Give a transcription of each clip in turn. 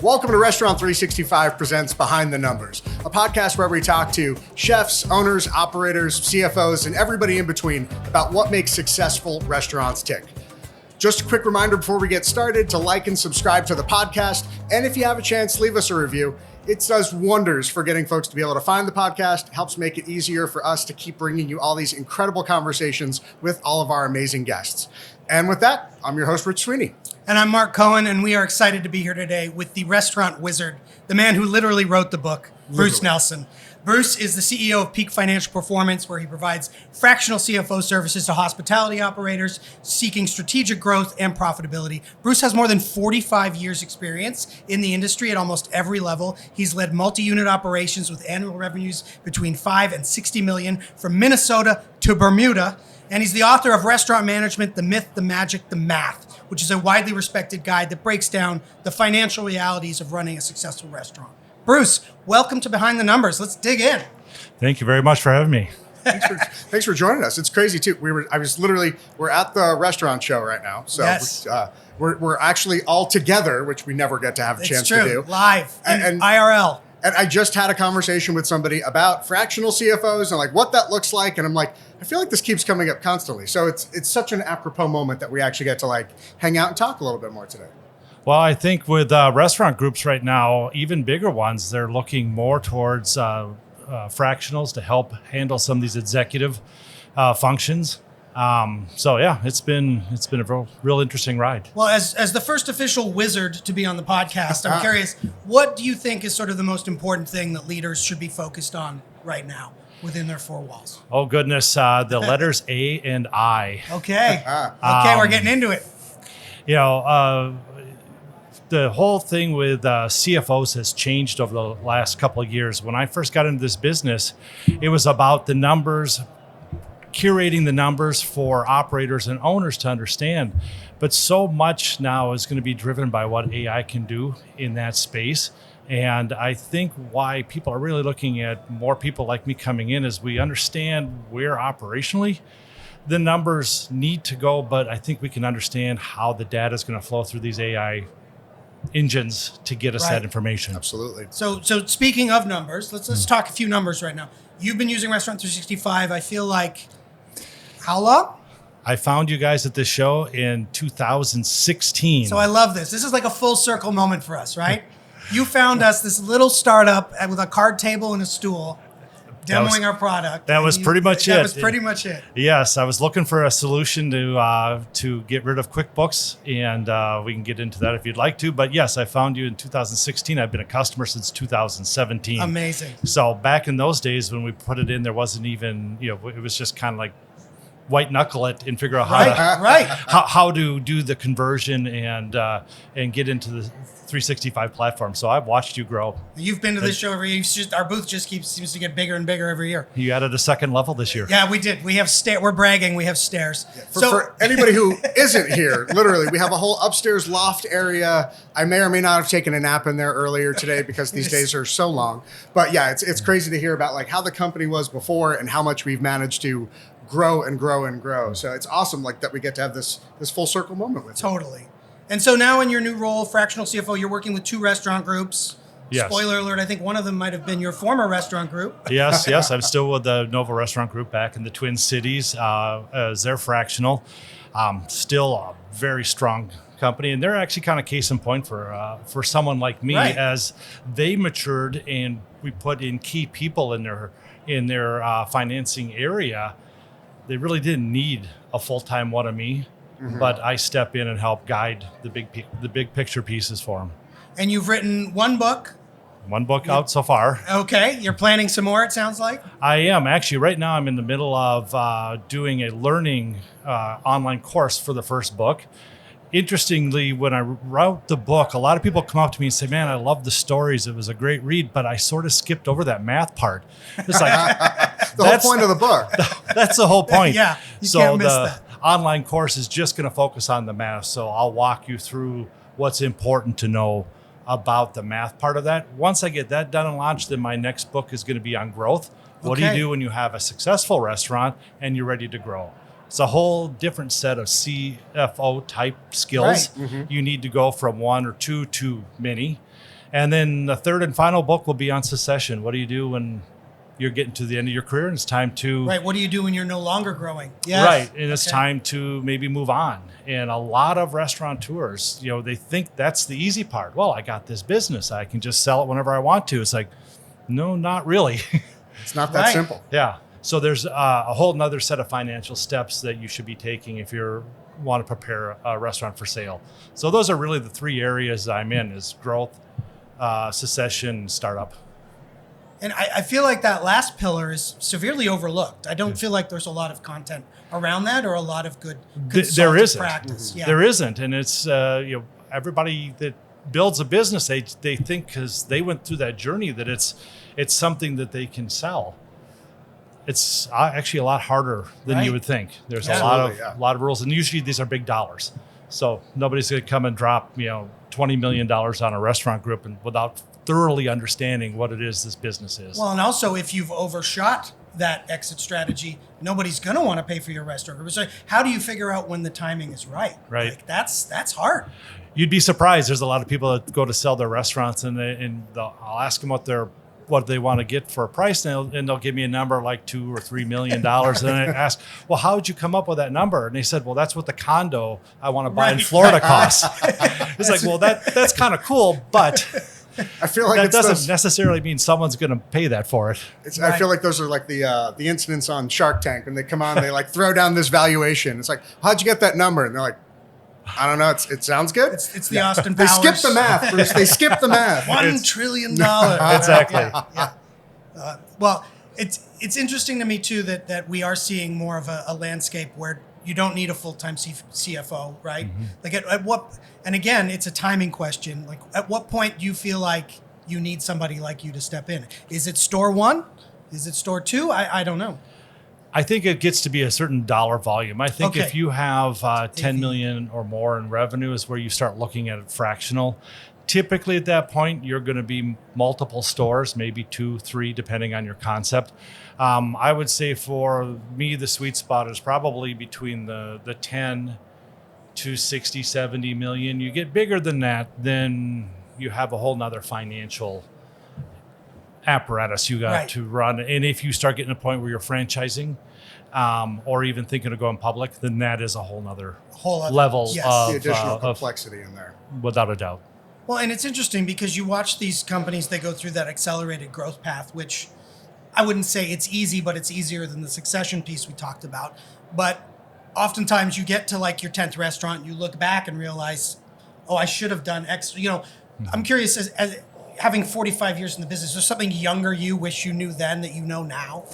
Welcome to Restaurant 365 Presents Behind the Numbers, a podcast where we talk to chefs, owners, operators, CFOs, and everybody in between about what makes successful restaurants tick. Just a quick reminder before we get started to like and subscribe to the podcast. And if you have a chance, leave us a review. It does wonders for getting folks to be able to find the podcast, helps make it easier for us to keep bringing you all these incredible conversations with all of our amazing guests. And with that, I'm your host, Rich Sweeney. And I'm Mark Cohen, and we are excited to be here today with the restaurant wizard, the man who literally wrote the book, Bruce Nelson. Bruce is the CEO of Peak Financial Performance, where he provides fractional CFO services to hospitality operators seeking strategic growth and profitability. Bruce has more than 45 years experience in the industry at almost every level. He's led multi-unit operations with annual revenues between 5 and 60 million from Minnesota to Bermuda. And he's the author of Restaurant Management, The Myth, the Magic, the Math, which is a widely respected guide that breaks down the financial realities of running a successful restaurant. Bruce, welcome to Behind the Numbers. Let's dig in. Thank you very much for having me. Thanks for joining us. It's crazy too. We're at the restaurant show right now. So yes. we're actually all together, which we never get to have a chance to do. Live and IRL. And I just had a conversation with somebody about fractional CFOs and like what that looks like. And I'm like, I feel like this keeps coming up constantly. So it's such an apropos moment that we actually get to like hang out and talk a little bit more today. Well, I think with restaurant groups right now, even bigger ones, they're looking more towards fractionals to help handle some of these executive functions. So yeah, it's been a real interesting ride. Well, as the first official wizard to be on the podcast, I'm curious, what do you think is sort of the most important thing that leaders should be focused on right now within their four walls? Oh goodness, the letters A and I. Okay, we're getting into it. You know, the whole thing with CFOs has changed over the last couple of years. When I first got into this business, it was about the numbers, curating the numbers for operators and owners to understand. But so much now is going to be driven by what AI can do in that space. And I think why people are really looking at more people like me coming in is we understand where operationally the numbers need to go, but I think we can understand how the data is going to flow through these AI engines to get us that information. Absolutely. So speaking of numbers, let's talk a few numbers right now. You've been using Restaurant 365, I feel like, how long? I found you guys at this show in 2016. So I love this. This is like a full circle moment for us, right? You found us, this little startup with a card table and a stool, demoing our product. That was pretty much it. That was pretty much it. Yes, I was looking for a solution to get rid of QuickBooks, and we can get into that if you'd like to. But yes, I found you in 2016. I've been a customer since 2017. Amazing. So back in those days when we put it in, there wasn't even, it was just kind of like white knuckle it and figure out how to do the conversion and get into the 365 platform. So I've watched you grow. You've been to this show every year. Our booth just seems to get bigger and bigger every year. You added a second level this year. Yeah, we did. We have we're bragging. We have stairs. Yeah, for anybody who isn't here, literally, we have a whole upstairs loft area. I may or may not have taken a nap in there earlier today because these days are so long. But yeah, it's crazy to hear about like how the company was before and how much we've managed to grow and grow and grow. So it's awesome like that we get to have this full circle moment with Totally. And so now in your new role, fractional CFO, you're working with two restaurant groups. Yes. Spoiler alert, I think one of them might have been your former restaurant group. Yes. I'm still with the Nova Restaurant Group back in the Twin Cities as their fractional. Still a very strong company. And they're actually kind of case in point for someone like me as they matured and we put in key people in their financing area. They really didn't need a full-time one of me. Mm-hmm. But I step in and help guide the big picture pieces for them. And you've written one book. One book out so far. Okay, you're planning some more, it sounds like? I am. Actually, right now I'm in the middle of doing a learning online course for the first book. Interestingly, when I wrote the book, a lot of people come up to me and say, man, I love the stories. It was a great read, but I sort of skipped over that math part. It's like the whole point of the book. That's the whole point. Yeah, you can't miss that. Online course is just going to focus on the math. So I'll walk you through what's important to know about the math part of that. Once I get that done and launched, then my next book is going to be on growth. What do you do when you have a successful restaurant and you're ready to grow? It's a whole different set of CFO type skills. Right. Mm-hmm. You need to go from one or two to many. And then the third and final book will be on succession. What do you do when you're getting to the end of your career and it's time to... Right. What do you do when you're no longer growing? Yes. Right. And it's time to maybe move on. And a lot of restaurateurs, they think that's the easy part. Well, I got this business. I can just sell it whenever I want to. It's like, no, not really. It's not that simple. Yeah. So there's a whole nother set of financial steps that you should be taking if you want to prepare a restaurant for sale. So those are really the three areas I'm in: is growth, succession, startup. And I feel like that last pillar is severely overlooked. I don't feel like there's a lot of content around that or a lot of good there isn't. practice. Yeah. There isn't. And it's, everybody that builds a business, they think because they went through that journey that it's something that they can sell. It's actually a lot harder than you would think. There's a lot of rules, and usually these are big dollars. So nobody's going to come and drop $20 million on a restaurant group and without thoroughly understanding what it is this business is. Well, and also if you've overshot that exit strategy, nobody's going to want to pay for your restaurant group. So how do you figure out when the timing is right? Right. Like that's hard. You'd be surprised. There's a lot of people that go to sell their restaurants, and I'll ask them what they want to get for a price, and they'll give me a number like $2 or $3 million. And I ask, well, how did you come up with that number? And they said, well, that's what the condo I want to buy in Florida costs. It's like, well, that's kind of cool, but I feel like that doesn't necessarily mean someone's going to pay that for it. I feel like those are like the incidents on Shark Tank when they come on, they like throw down this valuation. It's like, how'd you get that number? And they're like, I don't know. It sounds good. It's the Austin They Powers. skipped the math, Bruce. They skipped the math. $1 trillion. Exactly. Yeah. Well, it's interesting to me too that we are seeing more of a landscape where you don't need a full-time CFO, right? Mm-hmm. Like at what? And again, it's a timing question. Like at what point do you feel like you need somebody like you to step in? Is it store one? Is it store two? I don't know. I think it gets to be a certain dollar volume. I think if you have 10 million or more in revenue is where you start looking at fractional. Typically at that point, you're going to be multiple stores, maybe 2, 3, depending on your concept. I would say for me, the sweet spot is probably between the 10 to 60, 70 million. You get bigger than that, then you have a whole nother financial apparatus you got to run. And if you start getting to a point where you're franchising or even thinking of going public, then that is a whole nother level of the additional complexity in there. Without a doubt. Well, and it's interesting because you watch these companies, they go through that accelerated growth path, which I wouldn't say it's easy, but it's easier than the succession piece we talked about. But oftentimes you get to like your 10th restaurant, and you look back and realize, oh, I should have done X. I'm curious, as having 45 years in the business, is there something younger you wish you knew then that you know now?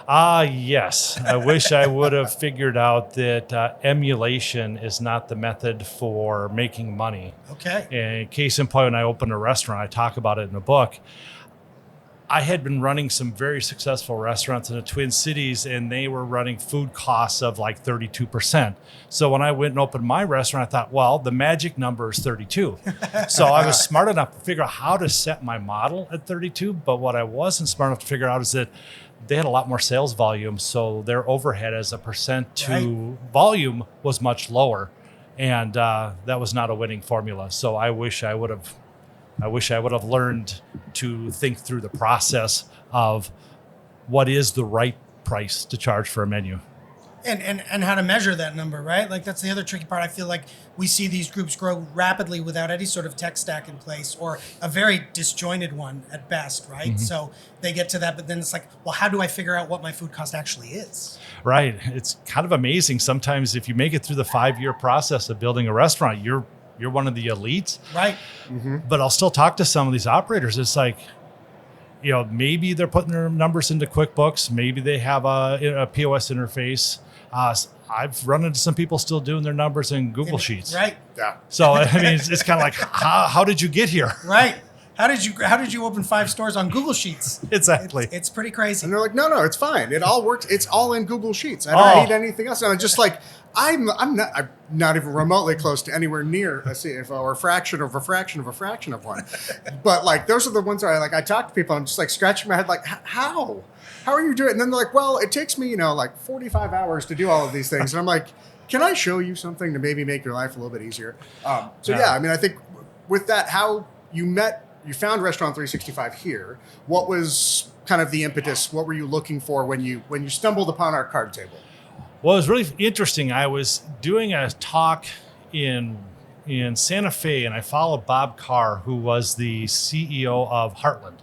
Yes. I wish I would have figured out that emulation is not the method for making money. Okay. And case in point, when I opened a restaurant, I talk about it in the book. I had been running some very successful restaurants in the Twin Cities, and they were running food costs of like 32%. So when I went and opened my restaurant, I thought, well, the magic number is 32. So I was smart enough to figure out how to set my model at 32. But what I wasn't smart enough to figure out is that they had a lot more sales volume. So their overhead as a percent to volume was much lower. And that was not a winning formula. So I wish I would have learned to think through the process of what is the right price to charge for a menu. And how to measure that number, right? Like that's the other tricky part. I feel like we see these groups grow rapidly without any sort of tech stack in place or a very disjointed one at best, right? Mm-hmm. So they get to that, but then it's like, well, how do I figure out what my food cost actually is? Right. It's kind of amazing. Sometimes if you make it through the 5-year process of building a restaurant, you're one of the elites. Right. Mm-hmm. But I'll still talk to some of these operators. It's like, maybe they're putting their numbers into QuickBooks. Maybe they have a POS interface. I've run into some people still doing their numbers in Google Sheets. Right. Yeah. So, I mean, it's kind of like, how did you get here? Right. How did you open 5 stores on Google Sheets? Exactly. It's pretty crazy. And they're like, no, it's fine. It all works. It's all in Google Sheets. I don't need anything else. And I'm just like, I'm not even remotely close to anywhere near a CFO or a fraction of a fraction of a fraction of one. But like, those are the ones where I talk to people. I'm just like scratching my head, like, how are you doing it? And then they're like, well, it takes me, like 45 hours to do all of these things. And I'm like, can I show you something to maybe make your life a little bit easier? I mean, I think with that, how you found Restaurant 365 here. What was kind of the impetus? What were you looking for when you stumbled upon our card table? Well, it was really interesting. I was doing a talk in Santa Fe, and I followed Bob Carr, who was the CEO of Heartland.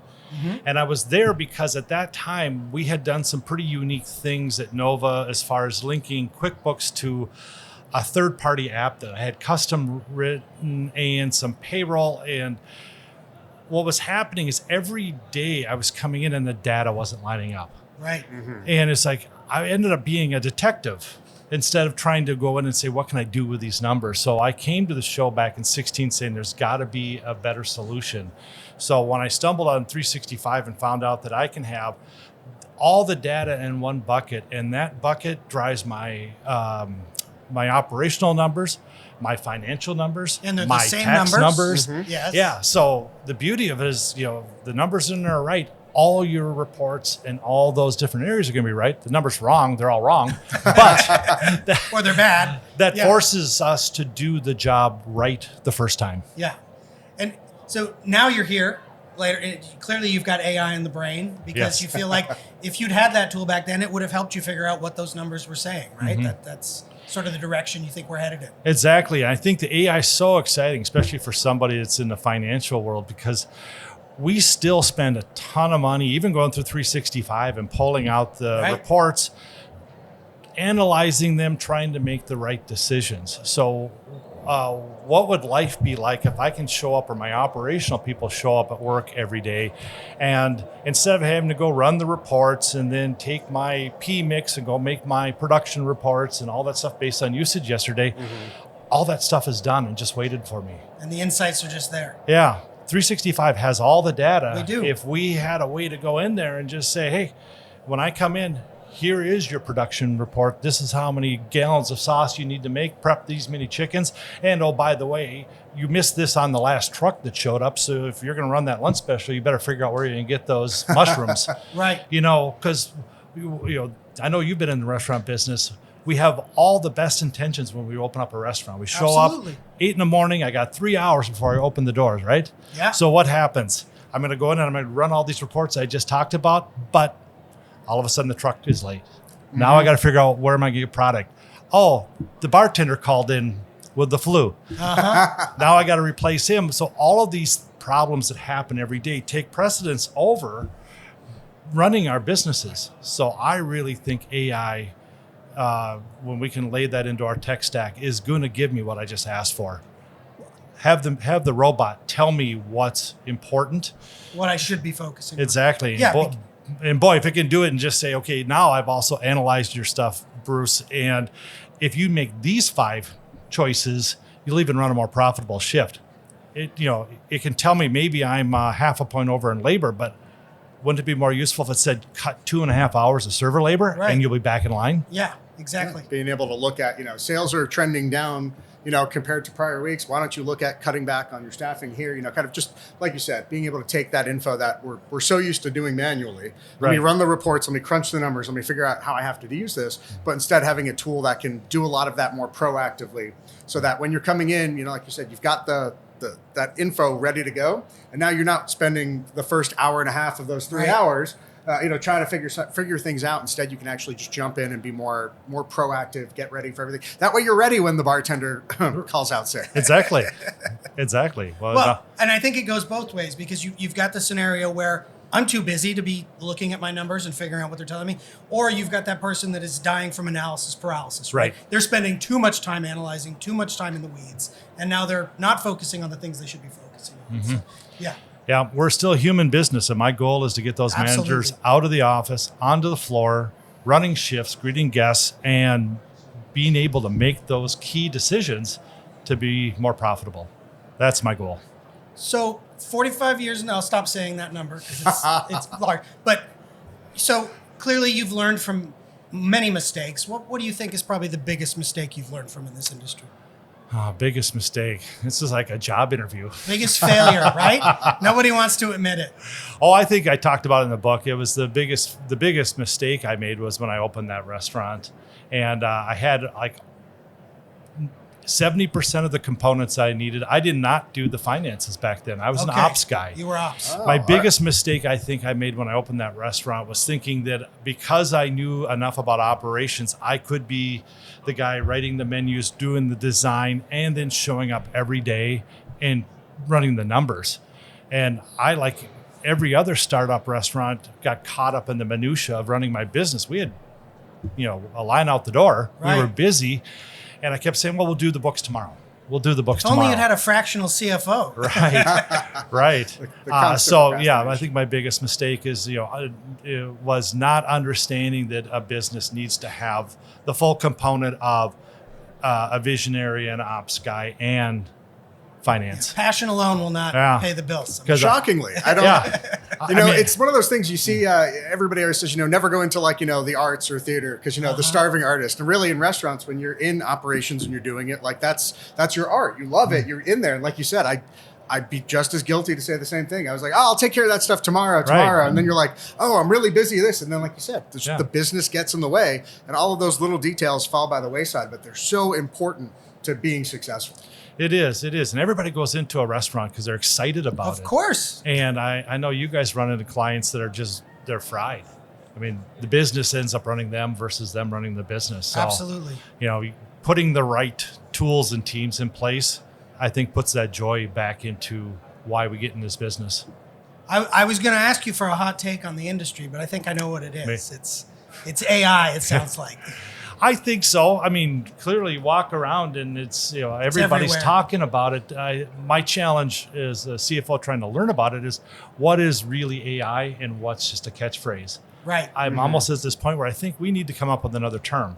And I was there because at that time we had done some pretty unique things at Nova as far as linking QuickBooks to a third-party app that I had custom written and some payroll. And what was happening is every day I was coming in and the data wasn't lining up. Right. And it's like I ended up being a detective instead of trying to go in and say, what can I do with these numbers? So I came to the show back in 2016 saying there's got to be a better solution. So when I stumbled on 365 and found out that I can have all the data in one bucket, and that bucket drives my my operational numbers, my financial numbers, And they're my the same tax numbers. numbers. Yes. Yeah. So the beauty of it is, the numbers in there are right. All your reports and all those different areas are going to be right. The numbers wrong, they're all wrong. But Or they're bad. that Yeah. forces us to do the job right the first time. Yeah. And so now you're here later. Clearly, you've got AI in the brain because Yes. you feel like if you'd had that tool back then, it would have helped you figure out what those numbers were saying, right? That's sort of the direction you think we're headed in. Exactly. I think the AI is so exciting, especially for somebody that's in the financial world, because we still spend a ton of money, even going through 365 and pulling out the Right. reports, analyzing them, trying to make the right decisions. So what would life be like if I can show up, or my operational people show up at work every day, and instead of having to go run the reports and then take my P mix and go make my production reports and all that stuff based on usage yesterday, all that stuff is done and just waited for me. And the insights are just there. Yeah. 365 has all the data. We do. If we had a way to go in there and just say, hey, when I come in, here is your production report. This is how many gallons of sauce you need to make, prep these many chickens. And oh, by the way, you missed this on the last truck that showed up. So if you're going to run that lunch special, you better figure out where you're going to get those mushrooms. Right. Because, I know you've been in the restaurant business. We have all the best intentions when we open up a restaurant. We show Absolutely. up 8 a.m. I got 3 hours before I open the doors, right? Yeah. So what happens? I'm going to go in and I'm going to run all these reports I just talked about, but all of a sudden the truck is late. Now I got to figure out where am I going to get product. Oh, the bartender called in with the flu. Now I got to replace him. So all of these problems that happen every day take precedence over running our businesses. So I really think AI, when we can lay that into our tech stack, is going to give me what I just asked for. Have the robot tell me what's important. What I should be focusing on. Exactly. Yeah. And boy, if it can do it and just say, okay, now I've also analyzed your stuff, Bruce, and if you make these 5 choices, you'll even run a more profitable shift. It can tell me maybe I'm half a point over in labor, but wouldn't it be more useful if it said cut 2.5 hours of server labor Right. and you'll be back in line? Yeah, exactly. Being able to look at, sales are trending down, compared to prior weeks. Why don't you look at cutting back on your staffing here? Kind of just like you said, being able to take that info that we're so used to doing manually. Let me Right. run the reports. Let me crunch the numbers. Let me figure out how I have to use this. But instead, having a tool that can do a lot of that more proactively, so that when you're coming in, like you said, you've got that info ready to go, and now you're not spending the first hour and a half of those 3 Right. hours. Trying to figure things out. Instead, you can actually just jump in and be more proactive, get ready for everything. That way you're ready when the bartender calls out sick. Exactly. Well, and I think it goes both ways because you've got the scenario where I'm too busy to be looking at my numbers and figuring out what they're telling me, or you've got that person that is dying from analysis paralysis, right? Right. They're spending too much time analyzing, too much time in the weeds, and now they're not focusing on the things they should be focusing on. So, yeah. Yeah, we're still a human business, and my goal is to get those managers Absolutely. out of the office, onto the floor, running shifts, greeting guests, and being able to make those key decisions to be more profitable. That's my goal. So 45 years, and I'll stop saying that number because it's large. But so clearly you've learned from many mistakes. What do you think is probably the biggest mistake you've learned from in this industry? Biggest mistake. This is like a job interview. Biggest failure, right? Nobody wants to admit it. Oh, I think I talked about it in the book. It was the biggest mistake I made was when I opened that restaurant. And I had like 70% of the components I needed. I did not do the finances back then. I was an ops guy. You were ops. My biggest mistake I think I made when I opened that restaurant was thinking that because I knew enough about operations, I could be the guy writing the menus, doing the design, and then showing up every day and running the numbers. And I, like every other startup restaurant, got caught up in the minutia of running my business. We had, a line out the door. Right. We were busy. And I kept saying, well, we'll do the books tomorrow. We'll do the books If tomorrow. only it had a fractional CFO. Right, right. The constant procrastination. I think my biggest mistake is, it was not understanding that a business needs to have the full component of a visionary and ops guy and finance. Passion alone will not pay the bills. Shockingly, I don't. Yeah. It's one of those things you see. Everybody always says, never go into the arts or theater because the starving artist. And really, in restaurants, when you're in operations and you're doing it, like that's your art. You love it. You're in there, and like you said, I'd be just as guilty to say the same thing. I was like, I'll take care of that stuff tomorrow. Right. And then you're like, oh, I'm really busy this. And then, like you said, the business gets in the way, and all of those little details fall by the wayside. But they're so important to being successful. It is. And everybody goes into a restaurant because they're excited about it. Of course. And I know you guys run into clients that are they're fried. I mean, the business ends up running them versus them running the business. So, absolutely. Putting the right tools and teams in place, I think puts that joy back into why we get in this business. I was going to ask you for a hot take on the industry, but I think I know what it is. It's AI, it sounds like. I think so. I mean, clearly you walk around and it's, everybody's everywhere. talking about it. My challenge as a CFO trying to learn about it is what is really AI and what's just a catchphrase. Right. I'm almost at this point where I think we need to come up with another term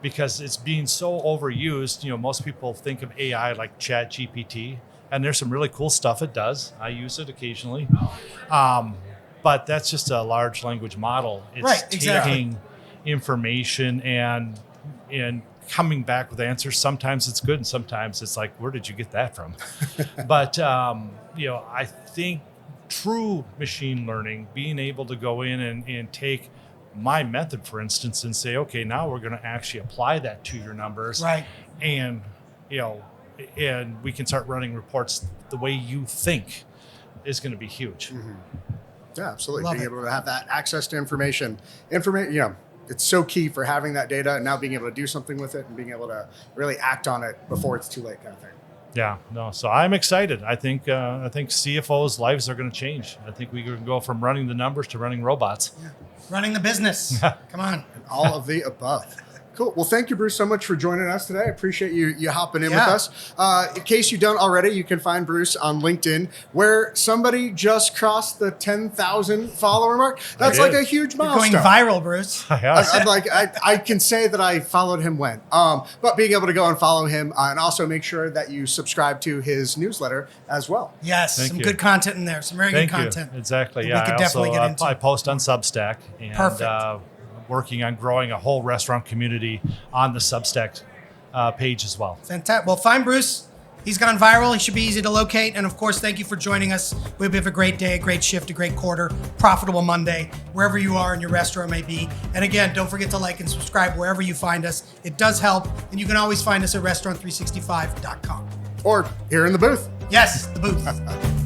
because it's being so overused. Most people think of AI like Chat GPT, and there's some really cool stuff it does. I use it occasionally. But that's just a large language model. It's taking information and coming back with answers. Sometimes it's good and sometimes it's like, where did you get that from? But I think true machine learning, being able to go in and take my method, for instance, and say, okay, now we're going to actually apply that to your numbers. Right. And and we can start running reports the way you think is going to be huge. Mm-hmm. Yeah, absolutely. Love being it. able to have that access to information, it's so key for having that data and now being able to do something with it and being able to really act on it before it's too late, kind of thing. Yeah, no. So I'm excited. I think CFOs' lives are going to change. I think we can go from running the numbers to running robots. Yeah. Running the business. Come on. All of the above. Cool. Well, thank you, Bruce, so much for joining us today. I appreciate you hopping in with us. In case you don't already, you can find Bruce on LinkedIn, where somebody just crossed the 10,000 follower mark. That's like a huge milestone. Going viral, Bruce. I can say that I followed him when. But being able to go and follow him and also make sure that you subscribe to his newsletter as well. Yes, Thank some you. good content in there. Some very good content. Exactly. that Yeah. we could definitely get into. I post on Substack and Perfect. Working on growing a whole restaurant community on the Substack page as well. Fantastic. Well, find Bruce. He's gone viral. He should be easy to locate. And of course, thank you for joining us. We hope you have a great day, a great shift, a great quarter, profitable Monday, wherever you are in your restaurant may be. And again, don't forget to like and subscribe wherever you find us. It does help. And you can always find us at restaurant365.com. Or here in the booth. Yes, the booth.